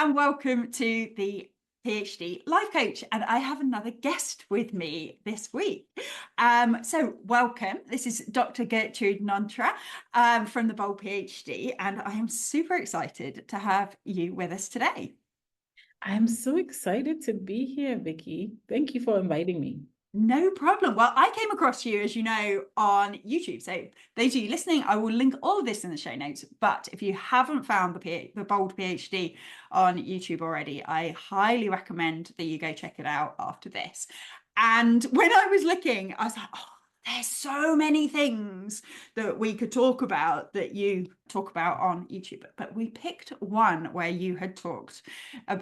and welcome to the PhD Life Coach. And I have another guest with me this week. So welcome. This is Dr. Gertrude Nonterah from the Bold PhD, and I am super excited to have you with us today. I'm so excited to be here, Vicky. Thank you for inviting me. No problem. Well, I came across you, as you know, on YouTube. So those of you listening, I will link all of this in the show notes. But if you haven't found the Bold PhD on YouTube already, I highly recommend that you go check it out after this. And when I was looking, I was like, oh, there's so many things that we could talk about that you talk about on YouTube. But we picked one where you had talked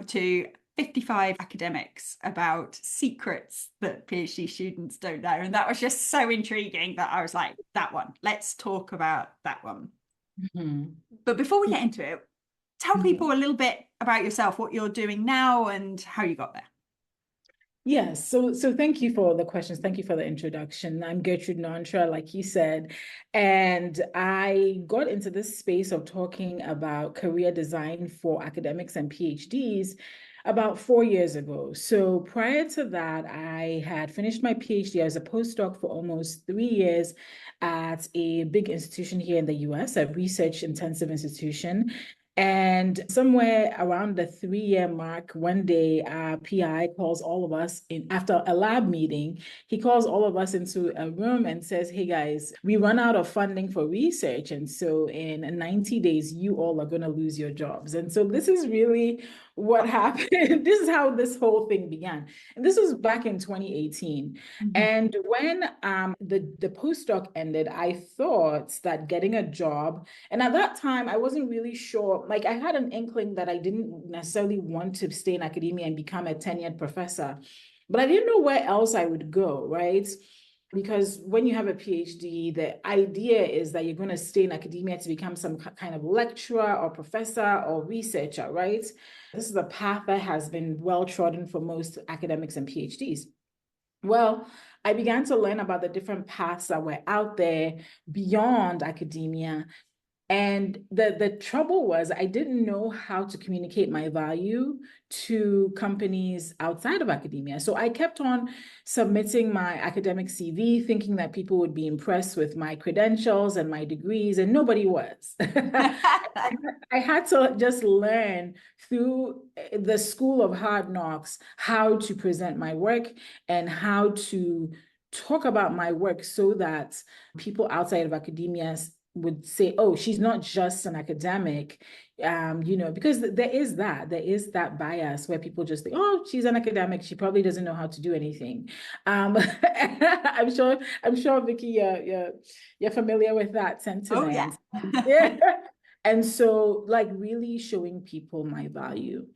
to 55 academics about secrets that PhD students don't know. And that was just so intriguing that I was like, that one, let's talk about that one. Mm-hmm. But before we get into it, tell Mm-hmm. people a little bit about yourself, what you're doing now and how you got there. Yes, so thank you for the questions. Thank you for the introduction. I'm Gertrude Nonterah, like you said, and I got into this space of talking about career design for academics and PhDs about 4 years ago. So prior to that, I had finished my PhD. I was a postdoc for almost 3 years at a big institution here in the US, a research intensive institution. And somewhere around the 3 year mark, one day, our PI calls all of us in after a lab meeting. He calls all of us into a room and says, "Hey guys, we run out of funding for research. And so in 90 days, you all are going to lose your jobs." And so this is really what happened. This is how this whole thing began. And this was back in 2018. Mm-hmm. And when the postdoc ended, I thought that getting a job, and at that time, I wasn't really sure. Like, I had an inkling that I didn't necessarily want to stay in academia and become a tenured professor, but I didn't know where else I would go, right? Because when you have a PhD, the idea is that you're going to stay in academia to become some kind of lecturer or professor or researcher, right? This is a path that has been well trodden for most academics and PhDs. Well, I began to learn about the different paths that were out there beyond academia. And the trouble was I didn't know how to communicate my value to companies outside of academia. So I kept on submitting my academic CV, thinking that people would be impressed with my credentials and my degrees, and nobody was. I had to just learn through the school of hard knocks how to present my work and how to talk about my work so that people outside of academia would say, "Oh, she's not just an academic," because there is that bias where people just think, "Oh, she's an academic. She probably doesn't know how to do anything." I'm sure, Vicky, you're familiar with that sentiment. Oh, Yeah. And so, like, really showing people my value.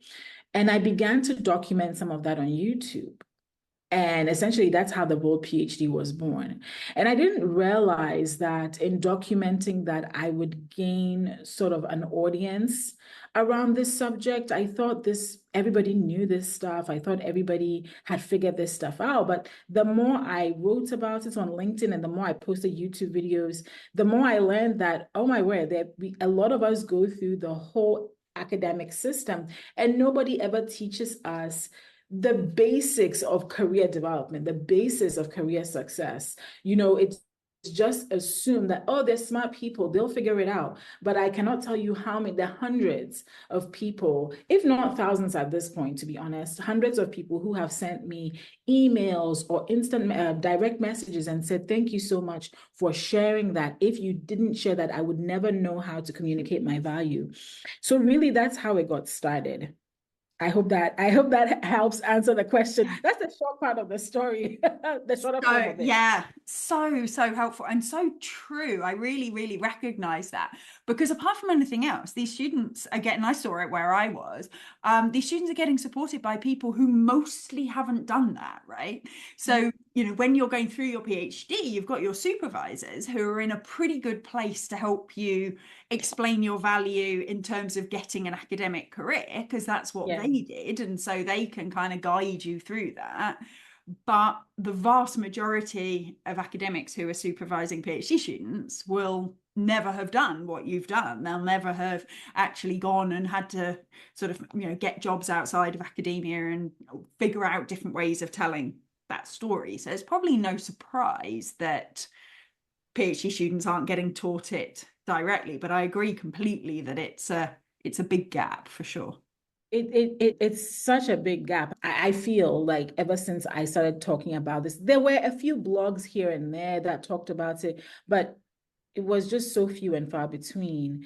And I began to document some of that on YouTube. And essentially, that's how the Bold PhD was born. And I didn't realize that in documenting that, I would gain sort of an audience around this subject. I thought everybody knew this stuff. I thought everybody had figured this stuff out. But the more I wrote about it on LinkedIn and the more I posted YouTube videos, the more I learned that, oh my word, a lot of us go through the whole academic system and nobody ever teaches us the basics of career development, the basis of career success. It's just assumed that, oh, they're smart people, they'll figure it out. But I cannot tell you how many, the hundreds of people, if not thousands at this point, to be honest, hundreds of people who have sent me emails or instant direct messages and said, "Thank you so much for sharing that. If you didn't share that, I would never know how to communicate my value." So really, that's how it got started. I hope that helps answer the question. That's the short part of the story, the shorter form of it. Yeah, so helpful and so true. I really, really recognize that because apart from anything else, these students are getting, I saw it where I was, these students are getting supported by people who mostly haven't done that, right? So, when you're going through your PhD, you've got your supervisors who are in a pretty good place to help you explain your value in terms of getting an academic career, because that's what they did. And so they can kind of guide you through that. But the vast majority of academics who are supervising PhD students will never have done what you've done. They'll never have actually gone and had to sort of, get jobs outside of academia and figure out different ways of telling that story. So it's probably no surprise that PhD students aren't getting taught it directly, but I agree completely that it's a big gap for sure. It's such a big gap. I feel like ever since I started talking about this, there were a few blogs here and there that talked about it, but it was just so few and far between.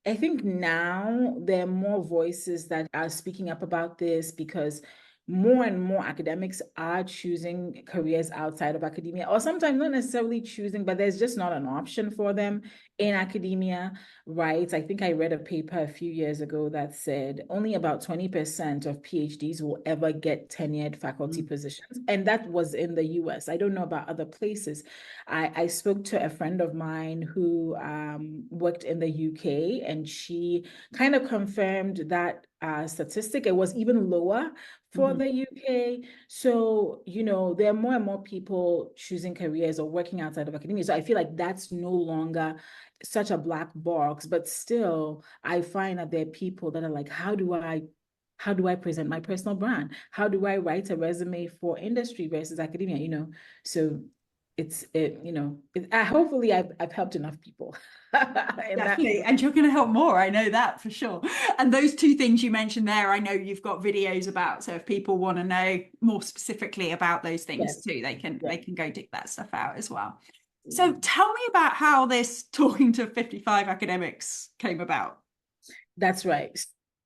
I think now there are more voices that are speaking up about this because more and more academics are choosing careers outside of academia, or sometimes not necessarily choosing, but there's just not an option for them in academia, right? I think I read a paper a few years ago that said only about 20% of PhDs will ever get tenured faculty positions. And that was in the US. I don't know about other places. I spoke to a friend of mine who worked in the UK, and she kind of confirmed that statistic. It was even lower for the UK. So, there are more and more people choosing careers or working outside of academia. So I feel like that's no longer such a black box, but still, I find that there are people that are like, how do I present my personal brand? How do I write a resume for industry versus academia? So hopefully I've helped enough people. Definitely. And you're going to help more. I know that for sure. And those two things you mentioned there, I know you've got videos about. So if people want to know more specifically about those things Yes. too, they can go dig that stuff out as well. Yeah. So tell me about how this talking to 55 academics came about. That's right.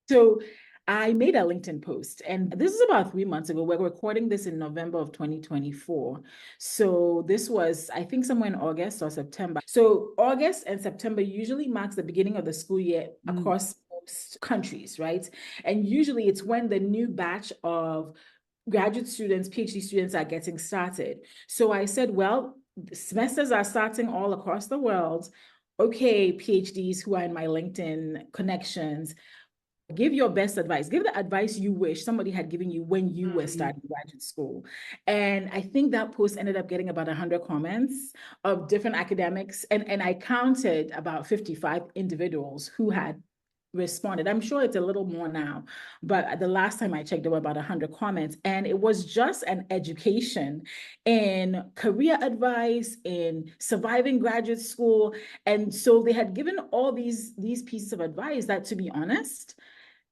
So I made a LinkedIn post, and this is about 3 months ago. We're recording this in November of 2024. So this was, I think, somewhere in August or September. So August and September usually marks the beginning of the school year across most countries, right? And usually it's when the new batch of graduate students, PhD students are getting started. So I said, well, semesters are starting all across the world. Okay, PhDs who are in my LinkedIn connections, give your best advice. Give the advice you wish somebody had given you when you were starting graduate school. And I think that post ended up getting about 100 comments of different academics. And I counted about 55 individuals who had responded. I'm sure it's a little more now, but the last time I checked, there were about 100 comments, and it was just an education in career advice, in surviving graduate school. And so they had given all these pieces of advice that, to be honest,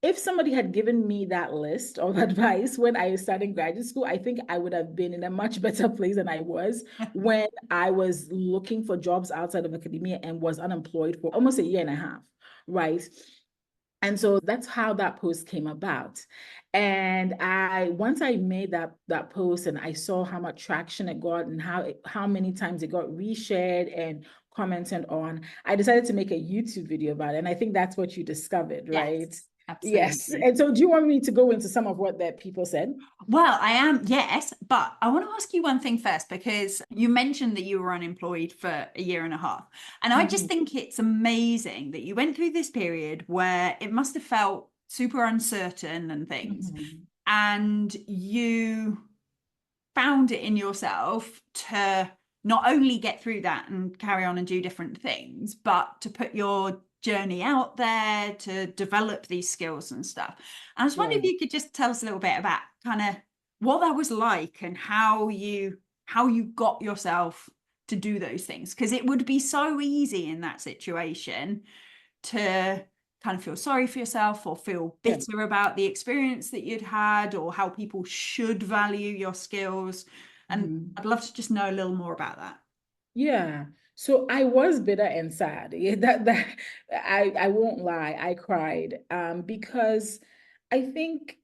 if somebody had given me that list of advice when I was starting graduate school, I think I would have been in a much better place than I was when I was looking for jobs outside of academia and was unemployed for almost a year and a half, right? And so that's how that post came about. And once I made that post and I saw how much traction it got and how many times it got reshared and commented on, I decided to make a YouTube video about it. And I think that's what you discovered, right? Yes, absolutely. Yes. And so do you want me to go into some of what that people said? Well, I am, yes, but I want to ask you one thing first, because you mentioned that you were unemployed for a year and a half. And I just think it's amazing that you went through this period where it must have felt super uncertain and things. And you found it in yourself to not only get through that and carry on and do different things, but to put your journey out there to develop these skills and stuff. And I just wonder if you could just tell us a little bit about kind of what that was like and how you got yourself to do those things, because it would be so easy in that situation to kind of feel sorry for yourself or feel bitter about the experience that you'd had or how people should value your skills. And I'd love to just know a little more about that. Yeah. So I was bitter and sad. Yeah, that I won't lie, I cried because I think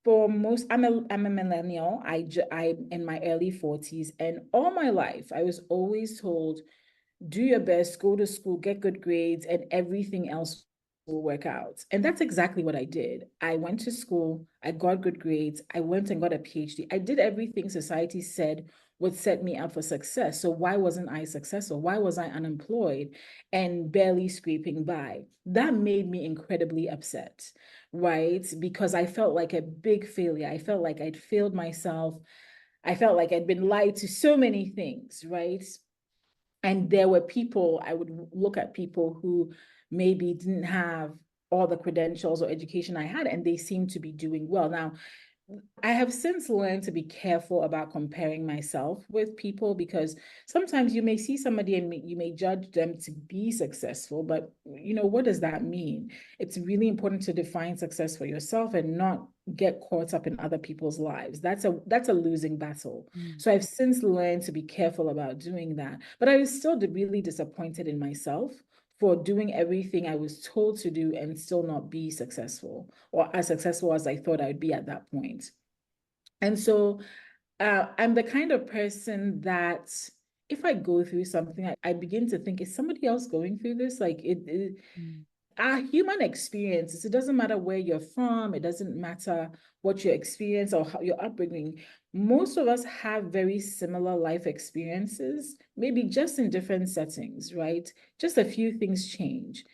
for most, I'm a millennial. I'm in my early 40s, and all my life I was always told, do your best, go to school, get good grades, and everything else will work out. And that's exactly what I did. I went to school, I got good grades, I went and got a PhD. I did everything society said would set me up for success. So why wasn't I successful? Why was I unemployed and barely scraping by? That made me incredibly upset, right? Because I felt like a big failure. I felt like I'd failed myself. I felt like I'd been lied to so many things, right? And there were people, I would look at people who maybe didn't have all the credentials or education I had, and they seemed to be doing well. Now, I have since learned to be careful about comparing myself with people, because sometimes you may see somebody and you may judge them to be successful, but what does that mean? It's really important to define success for yourself and not get caught up in other people's lives. That's a losing battle. So I've since learned to be careful about doing that. But I was still really disappointed in myself for doing everything I was told to do and still not be successful, or as successful as I thought I'd be at that point. And so I'm the kind of person that if I go through something, I begin to think, is somebody else going through this? Like our human experiences, it doesn't matter where you're from, it doesn't matter what your experience or how your upbringing. Most of us have very similar life experiences, maybe just in different settings, right? Just a few things change.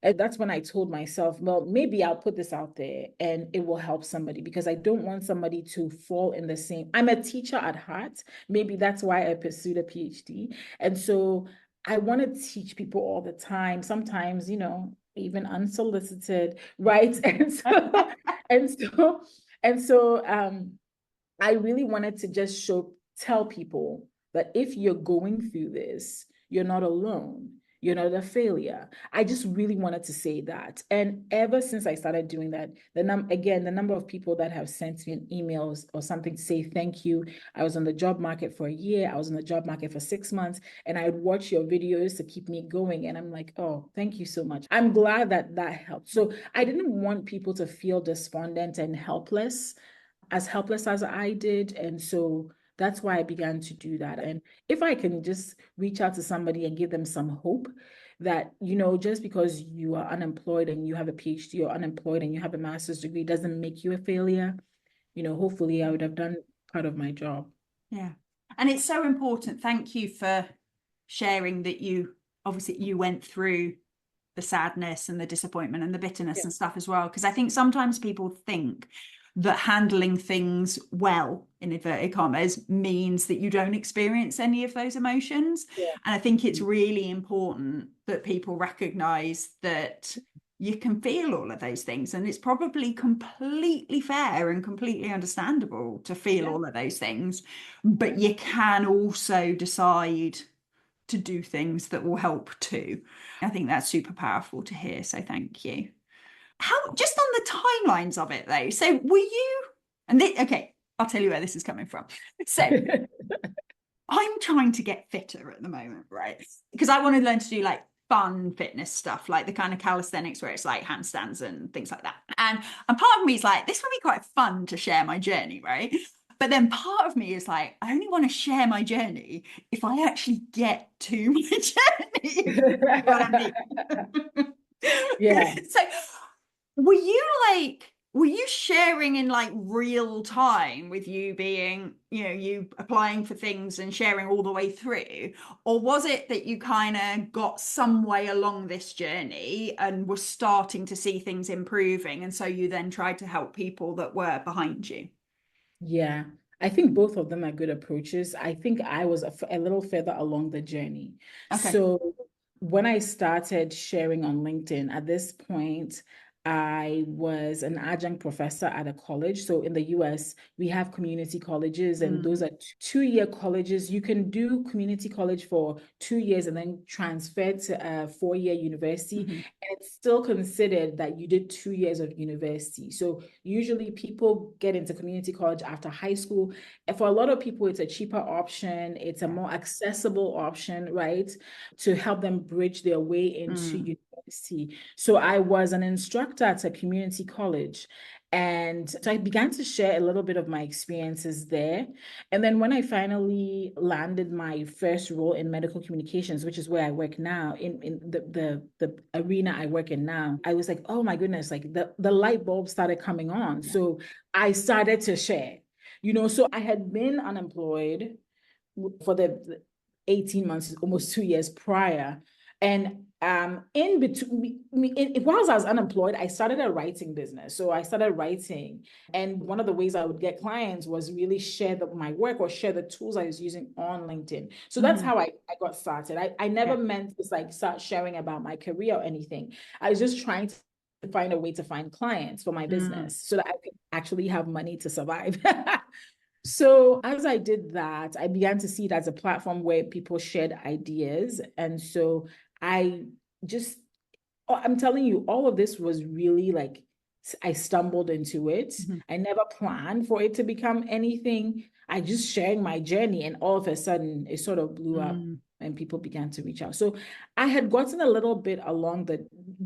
And that's when I told myself, well, maybe I'll put this out there and it will help somebody, because I don't want somebody to fall in the same. I'm a teacher at heart. Maybe that's why I pursued a PhD. And so I want to teach people all the time, sometimes, even unsolicited, right? And so, and so I really wanted to just tell people that if you're going through this, you're not alone. You're not a failure. I just really wanted to say that. And ever since I started doing that, the number of people that have sent me an emails or something to say thank you. I was on the job market for a year. I was on the job market for 6 months, and I would watch your videos to keep me going. And I'm like, oh, thank you so much. I'm glad that helped. So I didn't want people to feel despondent and helpless as I did. And so that's why I began to do that. And if I can just reach out to somebody and give them some hope that, just because you are unemployed and you have a PhD, or unemployed and you have a master's degree, doesn't make you a failure, hopefully I would have done part of my job. Yeah. And it's so important. Thank you for sharing that you went through the sadness and the disappointment and the bitterness and stuff as well. Because I think sometimes people think that handling things well, in inverted commas, means that you don't experience any of those emotions. Yeah. And I think it's really important that people recognize that you can feel all of those things. And it's probably completely fair and completely understandable to feel all of those things. But you can also decide to do things that will help too. I think that's super powerful to hear. So thank you. How, just on the timelines of it though, so were you, okay, I'll tell you where this is coming from. So I'm trying to get fitter at the moment, right? Because I want to learn to do like fun fitness stuff, like the kind of calisthenics where it's like handstands and things like that. And part of me is like, this would be quite fun to share my journey, right? But then part of me is like, I only want to share my journey if I actually get to my journey. What I mean. Yeah. So were you sharing in like real time with you being, you applying for things and sharing all the way through? Or was it that you kind of got some way along this journey and were starting to see things improving, and so you then tried to help people that were behind you? Yeah, I think both of them are good approaches. I think I was a little further along the journey. Okay. So when I started sharing on LinkedIn, at this point, I was an adjunct professor at a college. So in the US, we have community colleges, and those are 2-year colleges. You can do community college for 2 years and then transfer to a 4-year university. And it's still considered that you did 2 years of university. So usually people get into community college after high school. And for a lot of people, it's a cheaper option. It's a more accessible option, right? To help them bridge their way into university. So I was an instructor at a community college. And so I began to share a little bit of my experiences there. And then when I finally landed my first role in medical communications, which is where I work now, in the arena I work in now, I was like, oh my goodness, like the light bulb started coming on. Yeah. So I started to share, so I had been unemployed for the 18 months, almost 2 years prior. And in between, whilst I was unemployed, I started a writing business. So I started writing. And one of the ways I would get clients was really share my work or share the tools I was using on LinkedIn. So that's how I got started. I never meant to like start sharing about my career or anything. I was just trying to find a way to find clients for my business so that I could actually have money to survive. So as I did that, I began to see it as a platform where people shared ideas. And so I'm telling you, all of this was really like, I stumbled into it. I never planned for it to become anything. I just sharing my journey, and all of a sudden it sort of blew up and people began to reach out. So I had gotten a little bit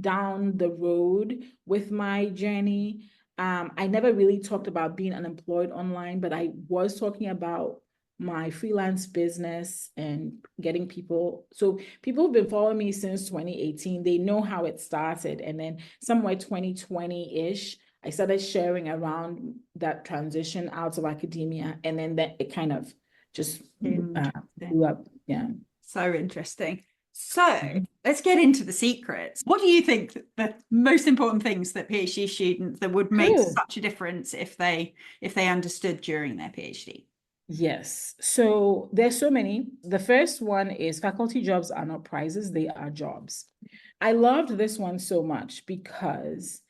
down the road with my journey. I never really talked about being unemployed online, but I was talking about my freelance business and getting people. So people who've been following me since 2018, they know how it started. And then somewhere 2020-ish, I started sharing around that transition out of academia. And then it kind of just blew up. Yeah. So interesting. So let's get into the secrets. What do you think the most important things that PhD students that would make such a difference if they understood during their PhD? Yes. So there's so many. The first one is faculty jobs are not prizes, they are jobs. I loved this one so much because,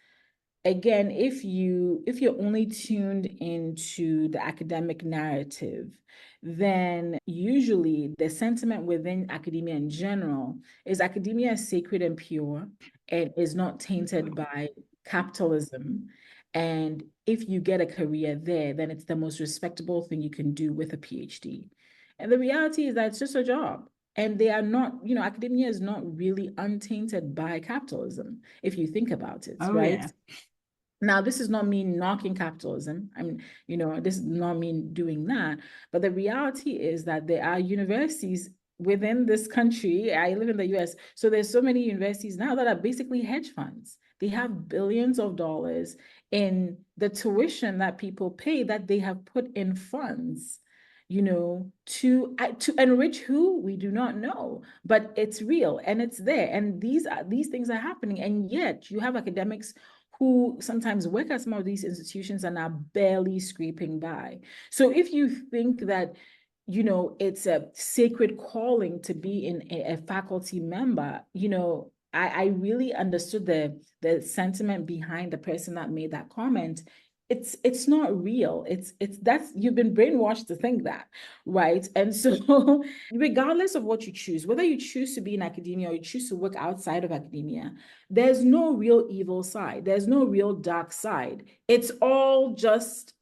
again, if you're only tuned into the academic narrative, then usually the sentiment within academia in general is academia is sacred and pure and is not tainted by capitalism. And if you get a career there, then it's the most respectable thing you can do with a PhD. And the reality is that it's just a job. And they are not, academia is not really untainted by capitalism, if you think about it, right? Yeah. Now, this is not me knocking capitalism. I mean, this is not me doing that. But the reality is that there are universities within this country. I live in the US. So there's so many universities now that are basically hedge funds. They have billions of dollars in the tuition that people pay that they have put in funds, to enrich who we do not know, but it's real and it's there. And these things are happening. And yet you have academics who sometimes work at some of these institutions and are barely scraping by. So if you think that, it's a sacred calling to be a faculty member, I really understood the sentiment behind the person that made that comment. It's not real. That's you've been brainwashed to think that, right? And so regardless of what you choose, whether you choose to be in academia or you choose to work outside of academia, there's no real evil side. There's no real dark side. It's all just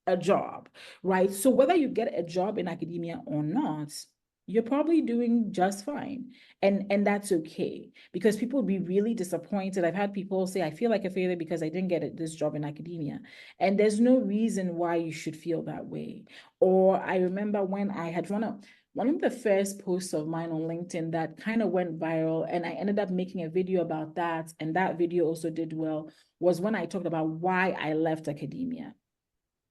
a job, right? So whether you get a job in academia or not, you're probably doing just fine. And that's okay, because people will be really disappointed. I've had people say, I feel like a failure because I didn't get this job in academia. And there's no reason why you should feel that way. Or I remember when I had one of the first posts of mine on LinkedIn that kind of went viral, and I ended up making a video about that, and that video also did well, was when I talked about why I left academia,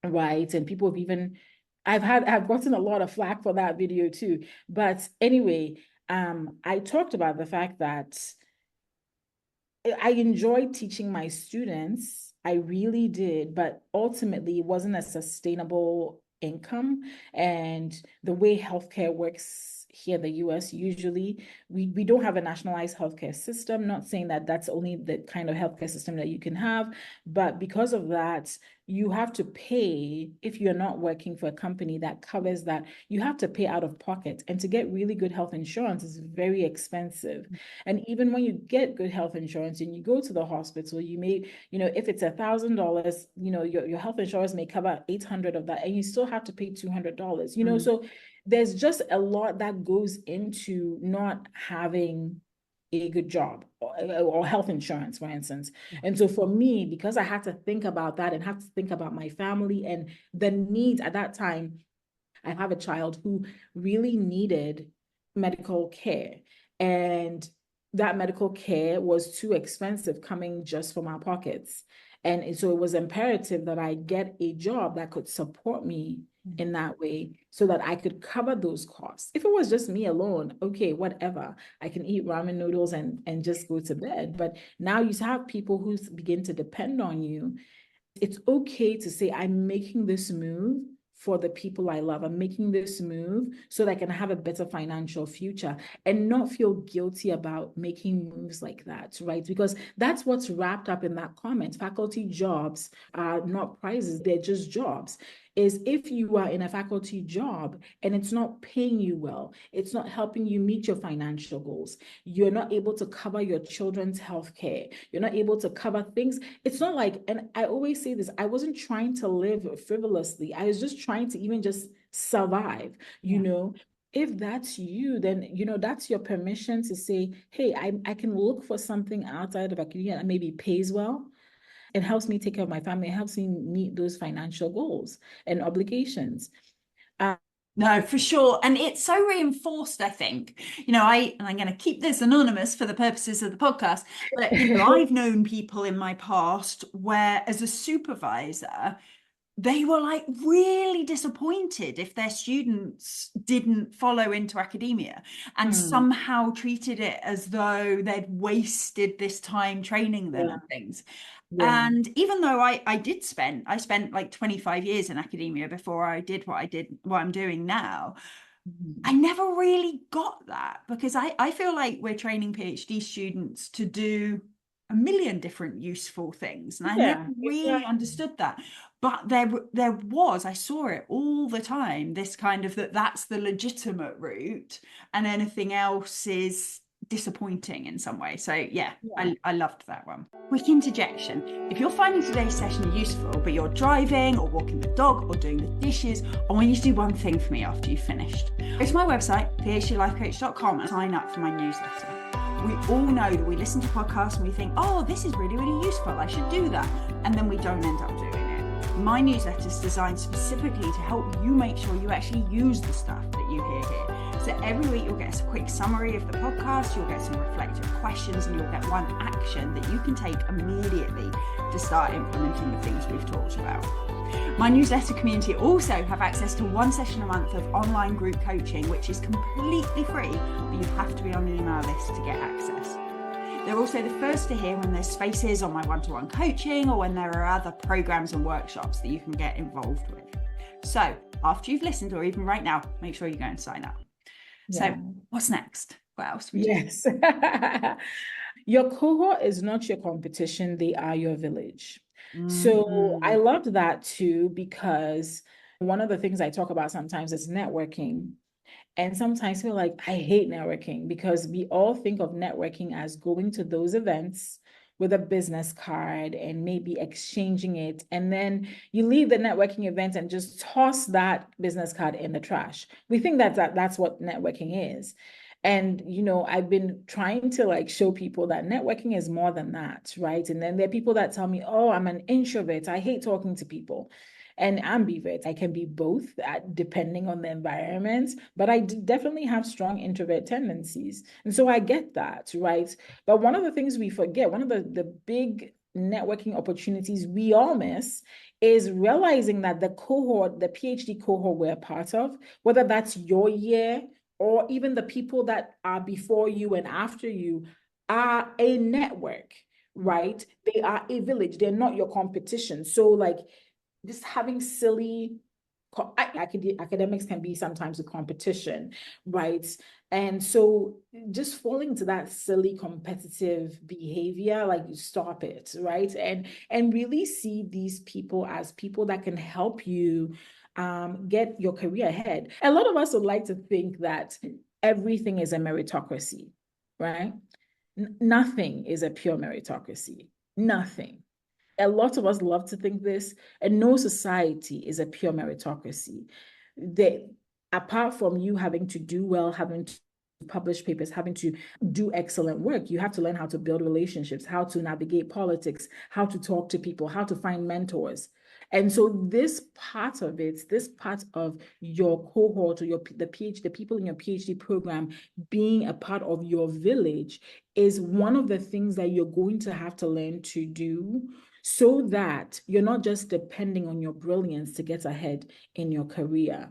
right? And people have even, I've gotten a lot of flack for that video too. But anyway, I talked about the fact that I enjoyed teaching my students. I really did, but ultimately it wasn't a sustainable income. And the way healthcare works here in the US, usually we don't have a nationalized healthcare system. Not saying that that's only the kind of healthcare system that you can have, but because of that, you have to pay. If you're not working for a company that covers that, you have to pay out of pocket. And to get really good health insurance is very expensive. And even when you get good health insurance and you go to the hospital, you may, if it's $1,000, your health insurance may cover 800 of that, and you still have to pay $200, so there's just a lot that goes into not having a good job or health insurance, for instance. And so for me, because I had to think about that and have to think about my family and the needs at that time, I have a child who really needed medical care. And that medical care was too expensive coming just from our pockets. And so it was imperative that I get a job that could support me in that way so that I could cover those costs. If it was just me alone, okay, whatever, I can eat ramen noodles and just go to bed. But now you have people who begin to depend on you. It's okay to say, I'm making this move for the people I love. I'm making this move so that I can have a better financial future and not feel guilty about making moves like that, right? Because that's what's wrapped up in that comment. Faculty jobs are not prizes, they're just jobs. Is if you are in a faculty job and it's not paying you well, it's not helping you meet your financial goals, you're not able to cover your children's health care, you're not able to cover things. It's not like, and I always say this, I wasn't trying to live frivolously. I was just trying to even just survive, you know. If that's you, then, you know, that's your permission to say, hey, I can look for something outside of academia that maybe pays well. It helps me take care of my family. It helps me meet those financial goals and obligations. No, for sure. And it's so reinforced, I think. You know, I'm going to keep this anonymous for the purposes of the podcast, but, you know, I've known people in my past where, as a supervisor, they were like really disappointed if their students didn't follow into academia and somehow treated it as though they'd wasted this time training them and things. And even though I spent like 25 years in academia before I did what I'm doing now, I never really got that, because I feel like we're training PhD students to do a million different useful things. And I never really understood that. But I saw it all the time, this kind of that's the legitimate route and anything else is disappointing in some way. So yeah. I loved that one. Quick interjection. If you're finding today's session useful, but you're driving or walking the dog or doing the dishes, I want you to do one thing for me after you've finished. Go to my website, phdlifecoach.com, and sign up for my newsletter. We all know that we listen to podcasts and we think, oh, this is really, really useful, I should do that. And then we don't end up doing it. My newsletter is designed specifically to help you make sure you actually use the stuff that you hear here. So every week you'll get a quick summary of the podcast, you'll get some reflective questions, and you'll get one action that you can take immediately to start implementing the things we've talked about. My newsletter community also have access to one session a month of online group coaching, which is completely free, but you have to be on the email list to get access. They're also the first to hear when there's spaces on my one-to-one coaching or when there are other programs and workshops that you can get involved with. So after you've listened, or even right now, make sure you go and sign up. So what's next? What else? Yes. Your cohort is not your competition. They are your village. So I loved that too, because one of the things I talk about sometimes is networking. And sometimes feel like I hate networking, because we all think of networking as going to those events with a business card and maybe exchanging it. And then you leave the networking event and just toss that business card in the trash. We think that's what networking is. And, you know, I've been trying to like show people that networking is more than that, right? And then there are people that tell me, oh, I'm an introvert, I hate talking to people. And ambivert, I can be both, depending on the environment, but I definitely have strong introvert tendencies. And so I get that, right? But one of the things we forget, one of the big networking opportunities we all miss, is realizing that the cohort, the PhD cohort we're a part of, whether that's your year or even the people that are before you and after you, are a network, right? They are a village. They're not your competition. So like, just having silly academics can be sometimes a competition, right? And so just falling to that silly competitive behavior, like, you stop it, right? And really see these people as people that can help you get your career ahead. A lot of us would like to think that everything is a meritocracy, right? Nothing is a pure meritocracy. Nothing. A lot of us love to think this, and no society is a pure meritocracy. Apart from you having to do well, having to publish papers, having to do excellent work, you have to learn how to build relationships, how to navigate politics, how to talk to people, how to find mentors. And so this part of it, this part of your cohort or the people in your PhD program being a part of your village, is one of the things that you're going to have to learn to do, so that you're not just depending on your brilliance to get ahead in your career.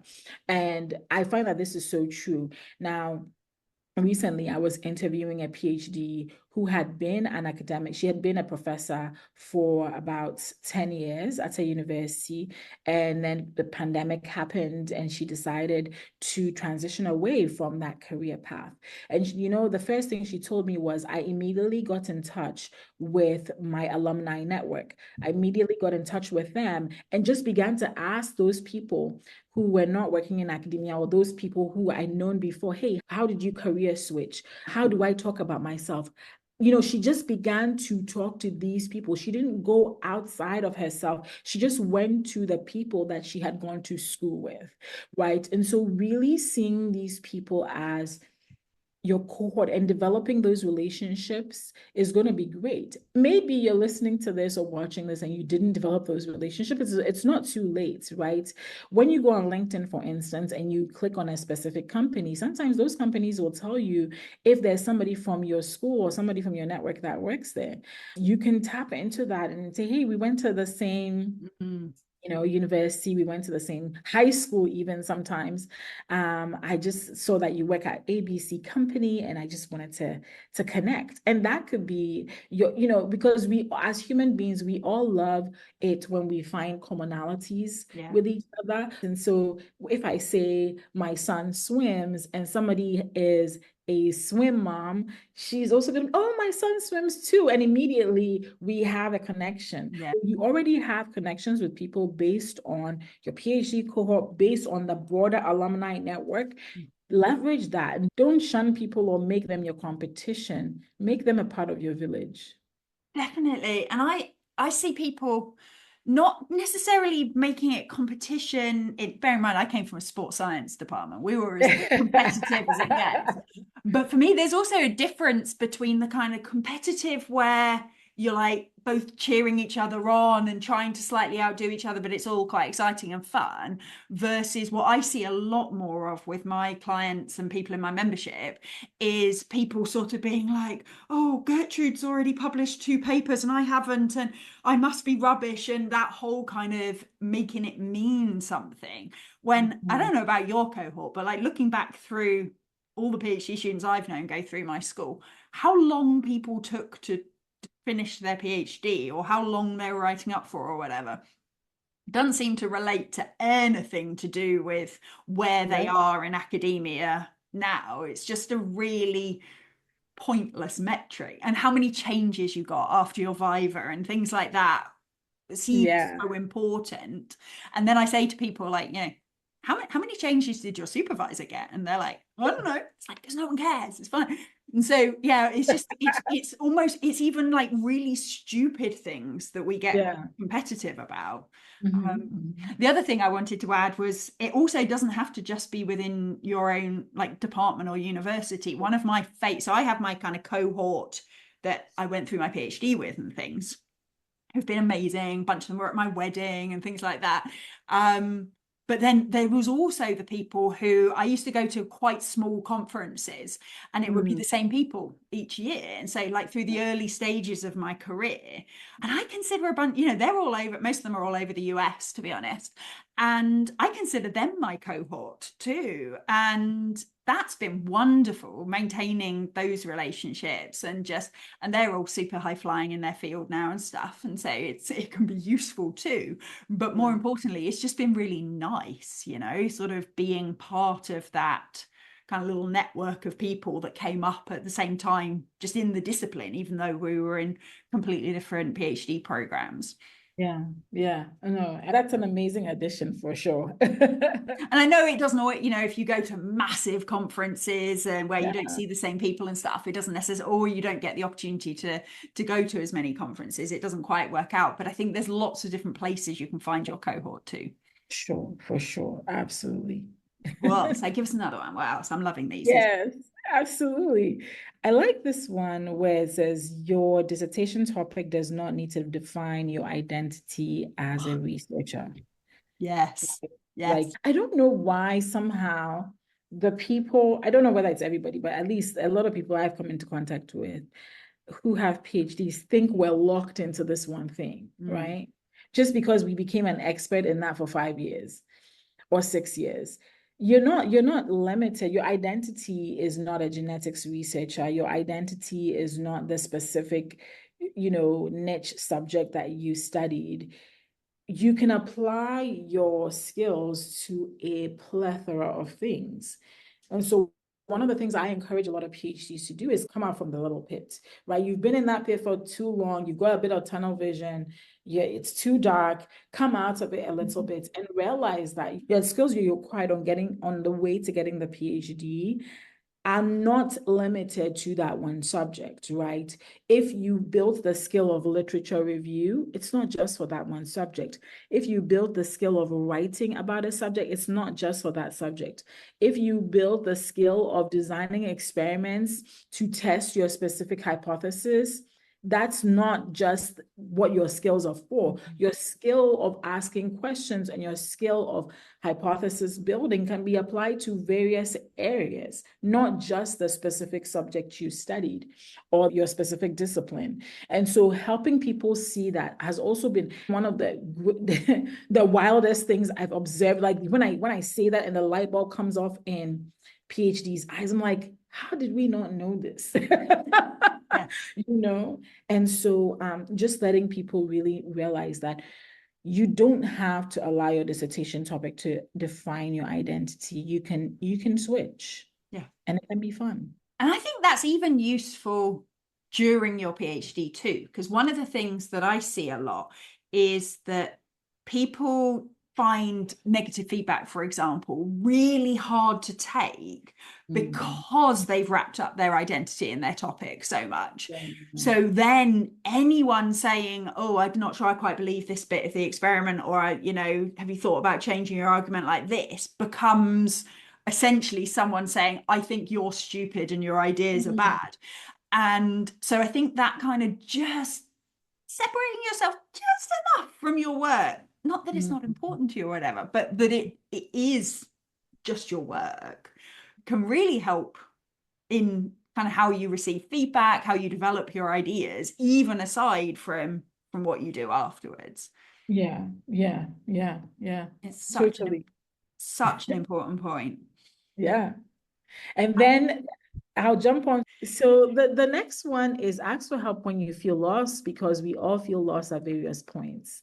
And I find that this is so true. Now, recently, I was interviewing a PhD who had been an academic. She had been a professor for about 10 years at a university. And then the pandemic happened and she decided to transition away from that career path. And, the first thing she told me was, I immediately got in touch with my alumni network. I immediately got in touch with them and just began to ask those people who were not working in academia, or those people who I'd known before, hey, how did you career switch? How do I talk about myself? She just began to talk to these people. She didn't go outside of herself. She just went to the people that she had gone to school with, right? And so really seeing these people as your cohort and developing those relationships is going to be great. Maybe you're listening to this or watching this and you didn't develop those relationships. It's not too late, right? When you go on LinkedIn, for instance, and you click on a specific company, sometimes those companies will tell you if there's somebody from your school or somebody from your network that works there. You can tap into that and say, hey, we went to the same university, we went to the same high school, even sometimes. I just saw that you work at ABC company and I just wanted to connect. And that could be because we, as human beings, we all love it when we find commonalities with each other. And so if I say my son swims and somebody is a swim mom, she's also going to, oh, my son swims too. And immediately we have a connection. Yeah. You already have connections with people based on your PhD cohort, based on the broader alumni network. Leverage that and don't shun people or make them your competition. Make them a part of your village. Definitely. And I see people not necessarily making it competition. Bear in mind, I came from a sports science department. We were as competitive as it gets. But for me, there's also a difference between the kind of competitive where you're like both cheering each other on and trying to slightly outdo each other, but it's all quite exciting and fun, versus what I see a lot more of with my clients and people in my membership is people sort of being like, oh, Gertrude's already published 2 papers and I haven't, and I must be rubbish, and that whole kind of making it mean something. When I don't know about your cohort, but like looking back through all the PhD students I've known go through my school, how long people took to finish their PhD or how long they were writing up for or whatever doesn't seem to relate to anything to do with where they are in academia now. It's just a really pointless metric. And how many changes you got after your Viva and things like that seems so important. And then I say to people like, how many changes did your supervisor get? And they're like, I don't know. It's like, because no one cares. It's fine. And so, it's just, it's almost, it's even like really stupid things that we get competitive about. The other thing I wanted to add was it also doesn't have to just be within your own like department or university. One of my so I have my kind of cohort that I went through my PhD with and things who've been amazing. A bunch of them were at my wedding and things like that. But then there was also the people who I used to go to quite small conferences and it would be the same people each year. And so like through the early stages of my career, and I consider a bunch, they're all over, most of them are all over the US, to be honest. And I consider them my cohort too. And that's been wonderful, maintaining those relationships and they're all super high flying in their field now and stuff. And so it can be useful too. But more importantly, it's just been really nice, sort of being part of that kind of little network of people that came up at the same time, just in the discipline, even though we were in completely different PhD programs. Yeah, I know. That's an amazing addition for sure. And I know it doesn't always, if you go to massive conferences and where you don't see the same people and stuff, it doesn't necessarily, or you don't get the opportunity to go to as many conferences, it doesn't quite work out. But I think there's lots of different places you can find your cohort too. Sure, for sure. Absolutely. Well, so give us another one. Wow, so I'm loving these. Yes, absolutely. I like this one where it says your dissertation topic does not need to define your identity as a researcher. Yes. Like, I don't know why somehow the people, I don't know whether it's everybody, but at least a lot of people I've come into contact with, who have PhDs think we're locked into this one thing, right? Just because we became an expert in that for 5 years or 6 years. You're not limited. Your identity is not a genetics researcher. Your identity is not the specific, niche subject that you studied. You can apply your skills to a plethora of things. And so one of the things I encourage a lot of PhDs to do is come out from the little pit, right? You've been in that pit for too long. You've got a bit of tunnel vision. Yeah, it's too dark. Come out of it a little bit and realize that your skills you acquired on the way to getting the PhD are not limited to that one subject, right? If you build the skill of literature review, it's not just for that one subject. If you build the skill of writing about a subject, it's not just for that subject. If you build the skill of designing experiments to test your specific hypothesis, that's not just what your skills are for. Your skill of asking questions and your skill of hypothesis building can be applied to various areas, not just the specific subject you studied or your specific discipline. And so helping people see that has also been one of the wildest things I've observed. Like when I say that and the light bulb comes off in PhD's eyes, I'm like, how did we not know this? Yeah. And so just letting people really realize that you don't have to allow your dissertation topic to define your identity. You can switch. Yeah. And it can be fun. And I think that's even useful during your PhD too, because one of the things that I see a lot is that people find negative feedback, for example, really hard to take because they've wrapped up their identity in their topic so much. So then anyone saying, oh, I'm not sure I quite believe this bit of the experiment, or, have you thought about changing your argument like this, becomes essentially someone saying, I think you're stupid and your ideas are bad. And so I think that kind of just separating yourself just enough from your work, not that it's not important to you or whatever, but that it is just your work, can really help in kind of how you receive feedback, how you develop your ideas, even aside from what you do afterwards. Yeah. It's Totally. such an important point. Yeah. And then I'll jump on. So the next one is ask for help when you feel lost, because we all feel lost at various points.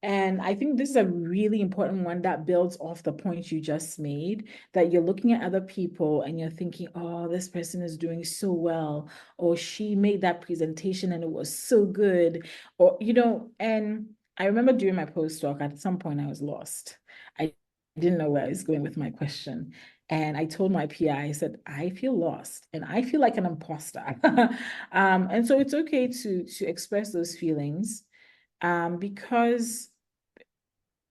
And I think this is a really important one that builds off the point you just made, that you're looking at other people and you're thinking, oh, this person is doing so well, or she made that presentation and it was so good, or, and I remember during my postdoc, at some point I was lost. I didn't know where I was going with my question. And I told my PI, I said, I feel lost and I feel like an imposter. And so it's okay to express those feelings. Because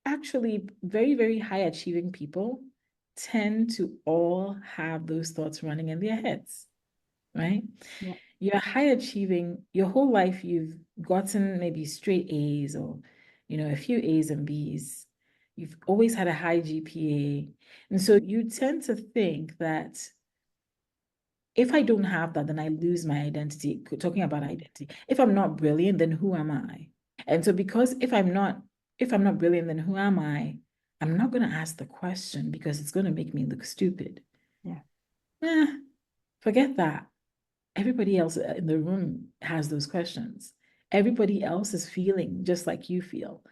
actually very, very high achieving people tend to all have those thoughts running in their heads, right? Yeah. You're high achieving, your whole life you've gotten maybe straight A's or, a few A's and B's. You've always had a high GPA. And so you tend to think that if I don't have that, then I lose my identity. Talking about identity. If I'm not brilliant, then who am I? And so because if I'm not brilliant, then who am I? I'm not going to ask the question because it's going to make me look stupid. Yeah. Forget that. Everybody else in the room has those questions. Everybody else is feeling just like you feel.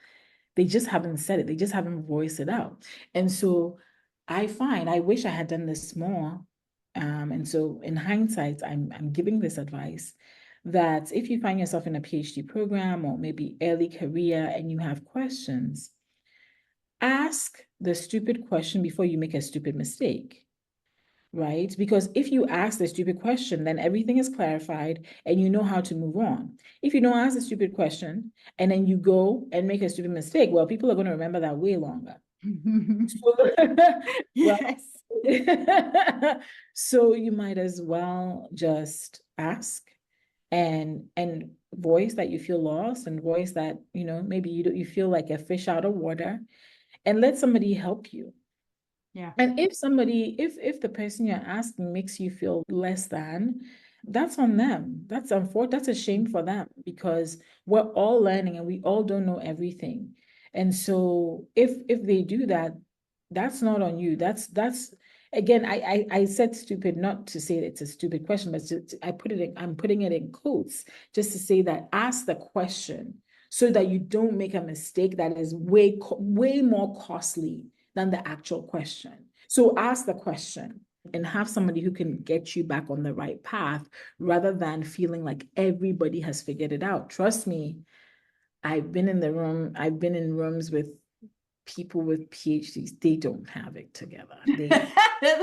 They just haven't said it. They just haven't voiced it out. And so I wish I had done this more. And so in hindsight, I'm giving this advice that if you find yourself in a PhD program or maybe early career and you have questions, ask the stupid question before you make a stupid mistake, right? Because if you ask the stupid question, then everything is clarified and you know how to move on. If you don't ask the stupid question and then you go and make a stupid mistake, well, people are going to remember that way longer. Yes. So you might as well just ask and voice that you feel lost, and voice that, maybe you feel like a fish out of water, and let somebody help you. Yeah. And if the person you're asking makes you feel less than, that's on them. That's unfortunate. That's a shame for them, because we're all learning and we all don't know everything. And so if they do that, that's not on you. That's again, I said stupid, not to say that it's a stupid question, but I'm putting it in quotes just to say that ask the question so that you don't make a mistake that is way more costly than the actual question. So ask the question and have somebody who can get you back on the right path, rather than feeling like everybody has figured it out. Trust me, I've been in rooms with people with PhDs. They don't have it together.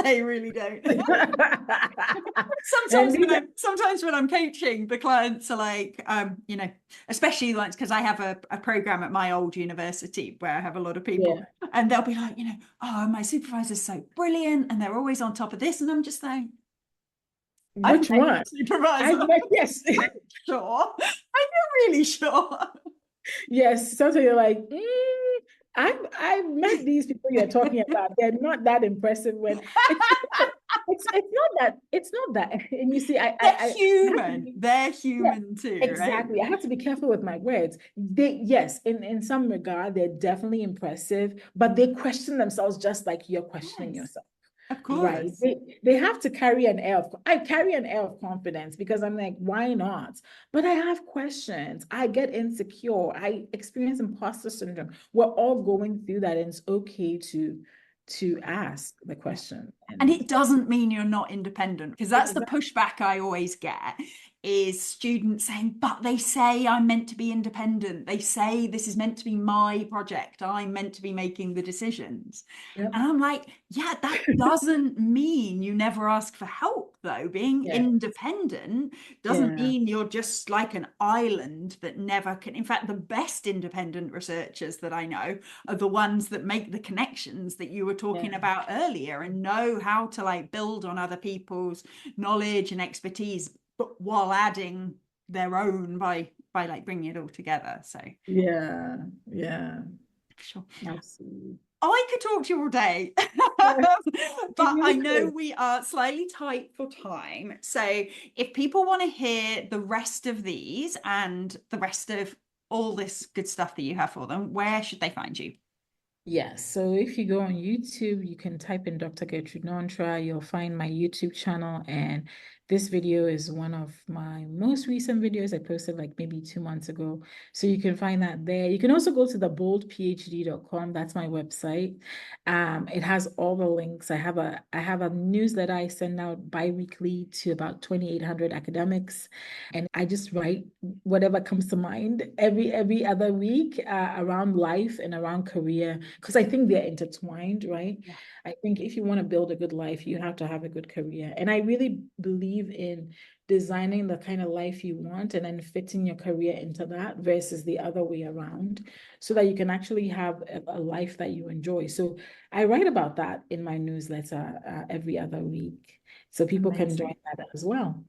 They really don't. Sometimes when I'm coaching, the clients are like, especially like, because I have a program at my old university where I have a lot of people, and they'll be like, oh, my supervisor's so brilliant, and they're always on top of this, and I'm just like, which one? Supervisor. Yes. Sure. Are you really sure? Yes. Sometimes you're like, I've met these people you're talking about. They're not that impressive. When it's not that. And you see, they're human. They're human too. Exactly. Right? I have to be careful with my words. Yes, in some regard, they're definitely impressive, but they question themselves just like you're questioning yourself. Of course. Right. They have to carry an air of, I carry an air of confidence, because I'm like, why not? But I have questions. I get insecure. I experience imposter syndrome. We're all going through that, and it's okay to ask the question. And it doesn't mean you're not independent, because that's the pushback I always get, is students saying, but they say I'm meant to be independent. They say this is meant to be my project. I'm meant to be making the decisions. Yep. And I'm like, yeah, that doesn't mean you never ask for help, though. Being independent doesn't mean you're just like an island that never can. In fact, the best independent researchers that I know are the ones that make the connections that you were talking about earlier, and know how to like build on other people's knowledge and expertise, but while adding their own by like bringing it all together. So yeah, sure, absolutely. I could talk to you all day, but I know we are slightly tight for time. So if people want to hear the rest of these and the rest of all this good stuff that you have for them, where should they find you? Yes, so if you go on YouTube, you can type in Dr. Gertrude Nonterah. You'll find my YouTube channel, and this video is one of my most recent videos I posted like maybe 2 months ago. So you can find that there. You can also go to theboldphd.com. That's my website. It has all the links. I have a newsletter I send out bi-weekly to about 2,800 academics, and I just write whatever comes to mind every other week around life and around career, because I think they're intertwined, right? Yeah. I think if you want to build a good life, you have to have a good career. And I really believe in designing the kind of life you want and then fitting your career into that versus the other way around, so that you can actually have a life that you enjoy. So I write about that in my newsletter every other week, so people can join that as well.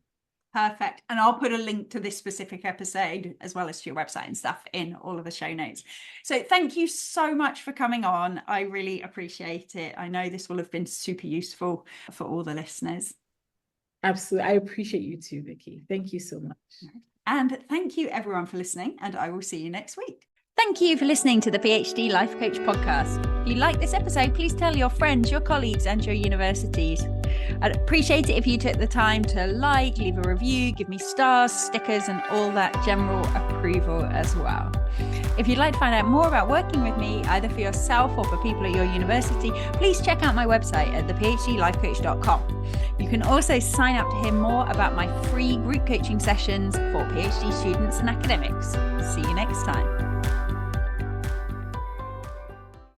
Perfect. And I'll put a link to this specific episode as well as to your website and stuff in all of the show notes. So thank you so much for coming on. I really appreciate it. I know this will have been super useful for all the listeners. Absolutely. I appreciate you too, Vicky. Thank you so much. And thank you everyone for listening, and I will see you next week. Thank you for listening to the PhD Life Coach podcast. If you like this episode, please tell your friends, your colleagues, and your universities. I'd appreciate it if you took the time to leave a review, give me stars, stickers, and all that general approval as well. If you'd like to find out more about working with me, either for yourself or for people at your university, please check out my website at thephdlifecoach.com. You can also sign up to hear more about my free group coaching sessions for PhD students and academics. See you next time.